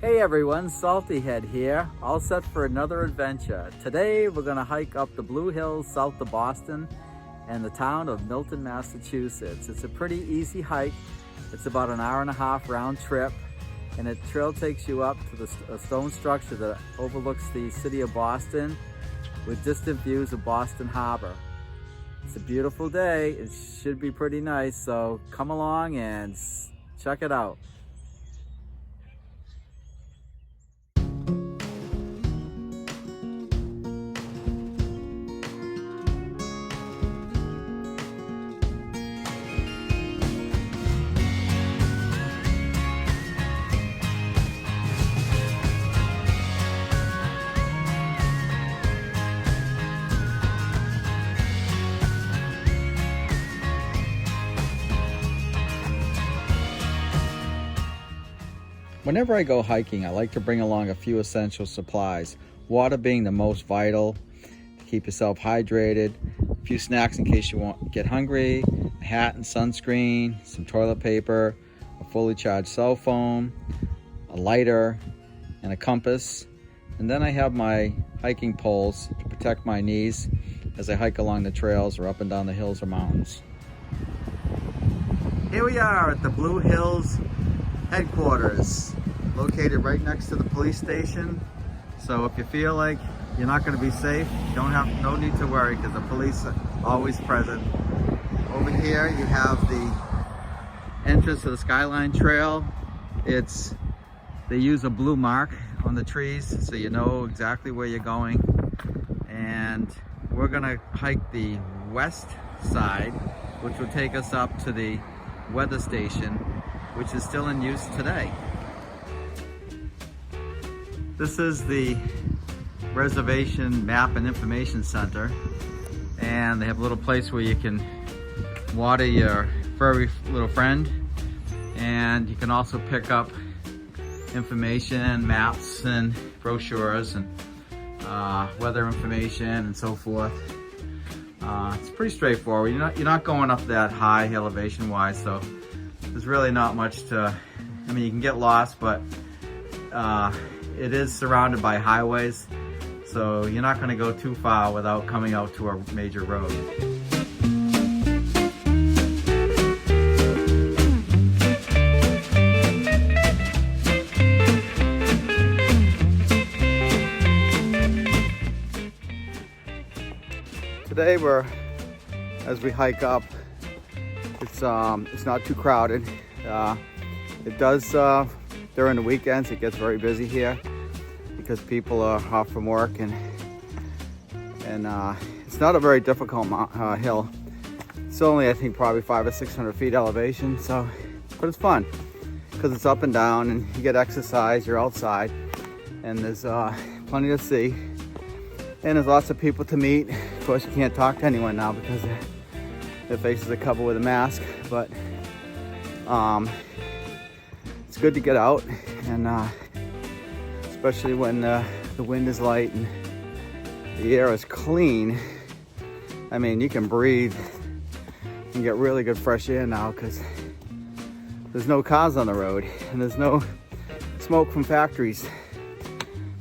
Hey everyone, Saltyhead here, all set for another adventure. Today we're going to hike up the Blue Hills south of Boston and the town of Milton, Massachusetts. It's a pretty easy hike. It's about an hour and a half round trip, and the trail takes you up to a stone structure that overlooks the city of Boston with distant views of Boston Harbor. It's a beautiful day. It should be pretty nice, so come along and check it out. Whenever I go hiking, I like to bring along a few essential supplies. Water being the most vital to keep yourself hydrated, a few snacks in case you get hungry, a hat and sunscreen, some toilet paper, a fully charged cell phone, a lighter, and a compass. And then I have my hiking poles to protect my knees as I hike along the trails or up and down the hills or mountains. Here we are at the Blue Hills headquarters, located right next to the police station. So if you feel like you're not going to be safe, no need to worry, because the police are always present. Over here you have the entrance to the Skyline Trail. They use a blue mark on the trees so you know exactly where you're going. And we're going to hike the west side, which will take us up to the weather station, which is still in use today. This is the Reservation Map and Information Center, and they have a little place where you can water your furry little friend, and you can also pick up information, maps and brochures and weather information and so forth. It's pretty straightforward. You're not going up that high elevation wise, so there's really not much to, I mean, you can get lost, but it is surrounded by highways, so you're not going to go too far without coming out to a major road. Today as we hike up, it's not too crowded. It does during the weekends. It gets very busy here because people are off from work, and it's not a very difficult hill. It's only, I think, probably 500 or 600 feet elevation. So, but it's fun because it's up and down, and you get exercise. You're outside, and there's plenty to see, and there's lots of people to meet. Of course, you can't talk to anyone now because their faces are covered with a mask, but it's good to get out, and especially when the wind is light and the air is clean. I mean, you can breathe and get really good fresh air now because there's no cars on the road and there's no smoke from factories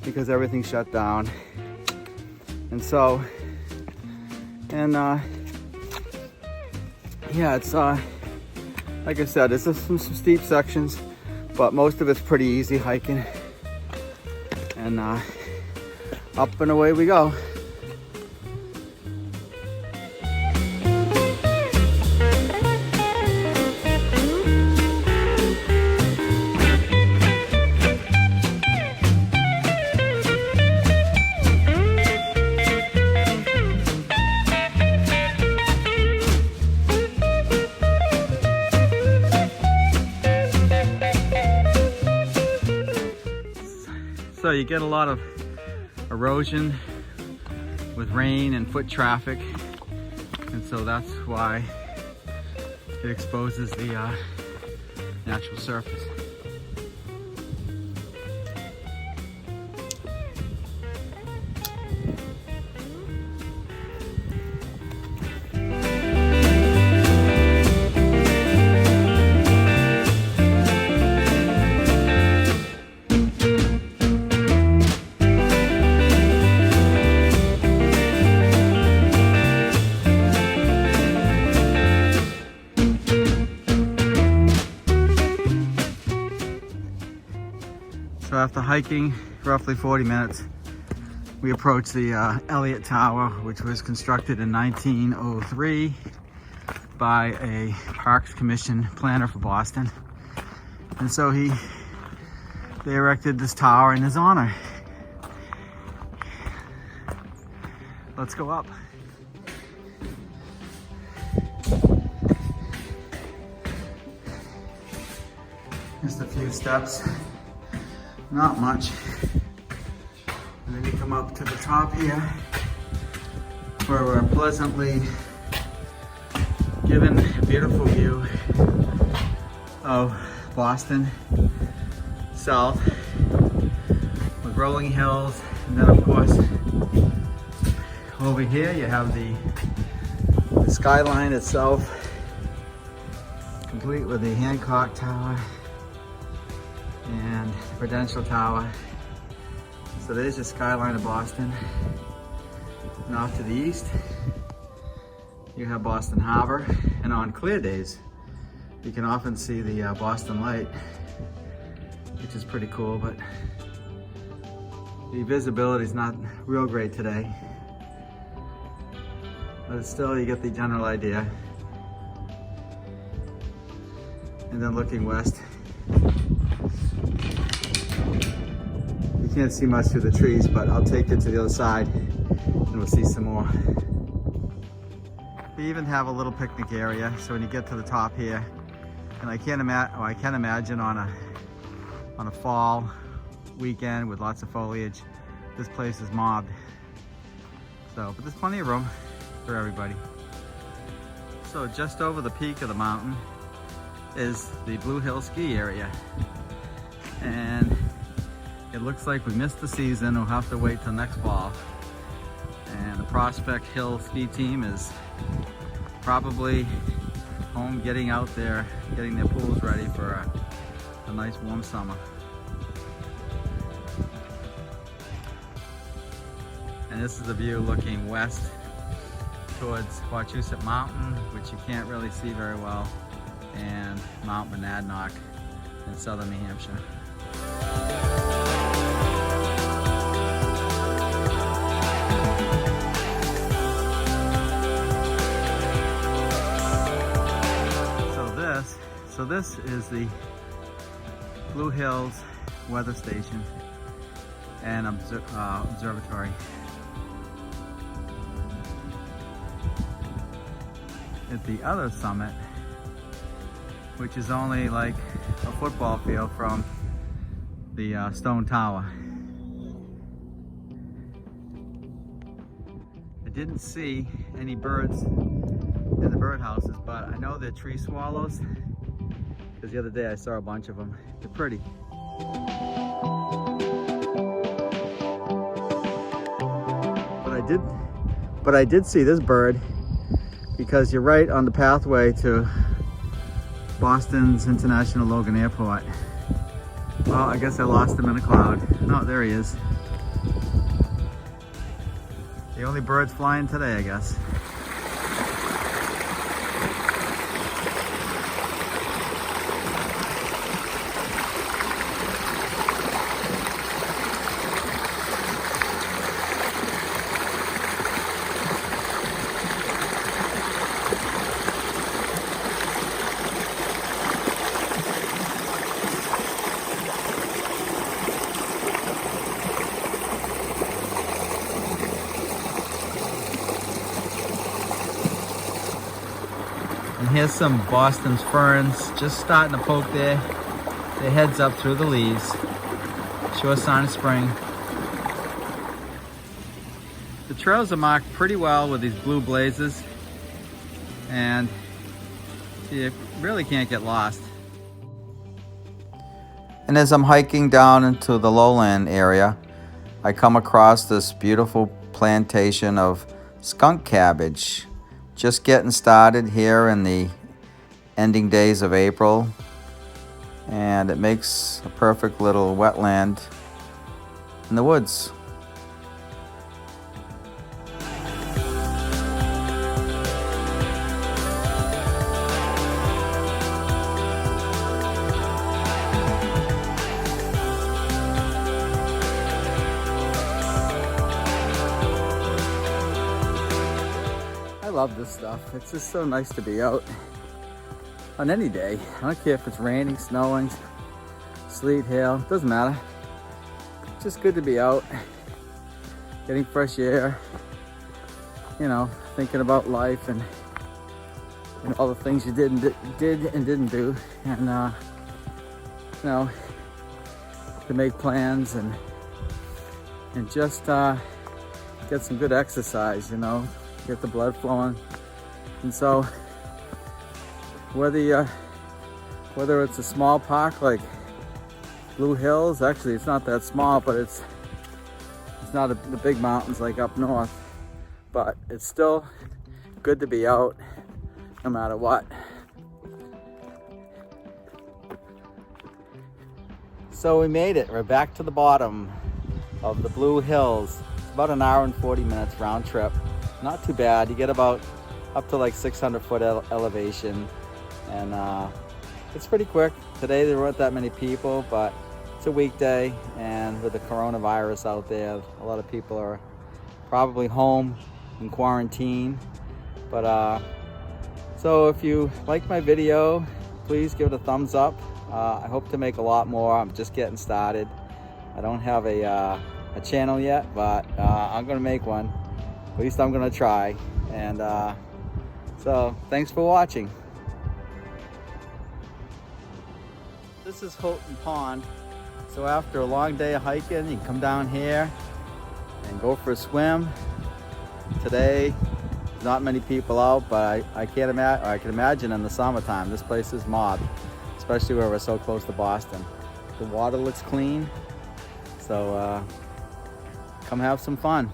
because everything's shut down. And so, yeah, it's like I said, there's some steep sections, but most of it's pretty easy hiking, and up and away we go. So you get a lot of erosion with rain and foot traffic, and so that's why it exposes the natural surface. after hiking roughly 40 minutes, we approached the Elliot Tower, which was constructed in 1903 by a Parks Commission planner for Boston. And so they erected this tower in his honor. Let's go up. Just a few steps, not much. And then you come up to the top here, where we're pleasantly given a beautiful view of Boston South with rolling hills. And then of course, over here you have the skyline itself, complete with the Hancock Tower and Prudential Tower. So there's the skyline of Boston. And off to the east, you have Boston Harbor. And on clear days, you can often see the Boston Light, which is pretty cool, but the visibility is not real great today. But still, you get the general idea. And then looking west, you can't see much through the trees, but I'll take you to the other side and we'll see some more. We even have a little picnic area, so when you get to the top here, and I can imagine on a fall weekend with lots of foliage, this place is mobbed. So, but there's plenty of room for everybody. So just over the peak of the mountain is the Blue Hill ski area. And it looks like we missed the season. We'll have to wait till next fall. And the Prospect Hill ski team is probably home getting out there, getting their pools ready for a nice warm summer. And this is the view looking west towards Wachusett Mountain, which you can't really see very well, and Mount Monadnock in southern New Hampshire. So this is the Blue Hills Weather Station and Observatory. At the other summit, which is only like a football field from the Stone Tower. I didn't see any birds in the birdhouses, but I know they're tree swallows, because the other day I saw a bunch of them. They're pretty. But I did see this bird, because you're right on the pathway to Boston's International Logan Airport. Well, I guess I lost him in a cloud. Oh, there he is. The only birds flying today, I guess. And here's some Boston's ferns just starting to poke their heads up through the leaves. Sure sign of spring. The trails are marked pretty well with these blue blazes, and you really can't get lost. And as I'm hiking down into the lowland area, I come across this beautiful plantation of skunk cabbage. Just getting started here in the ending days of April, and it makes a perfect little wetland in the woods. love this stuff. It's just so nice to be out on any day. I don't care if it's raining, snowing, sleet, hail, doesn't matter. It's just good to be out, getting fresh air, you know, thinking about life and all the things you did and didn't do, and you know, to make plans and just get some good exercise, you know, get the blood flowing. And so whether it's a small park like Blue Hills, actually it's not that small, but it's not the big mountains like up north, but it's still good to be out no matter what. So we made it. We're back to the bottom of the Blue Hills. It's about an hour and 40 minutes round trip. Not too bad. You get about up to like 600 foot elevation, and it's pretty quick. Today there weren't that many people, but it's a weekday, and with the coronavirus out there, a lot of people are probably home in quarantine. But so if you like my video, please give it a thumbs up. I hope to make a lot more. I'm just getting started. I don't have a channel yet, but I'm gonna make one. At least I'm gonna try. And so thanks for watching. This is Houghton Pond. So after a long day of hiking, you can come down here and go for a swim. Today, not many people out, but I can imagine in the summertime, this place is mobbed, especially where we're so close to Boston. The water looks clean, so come have some fun.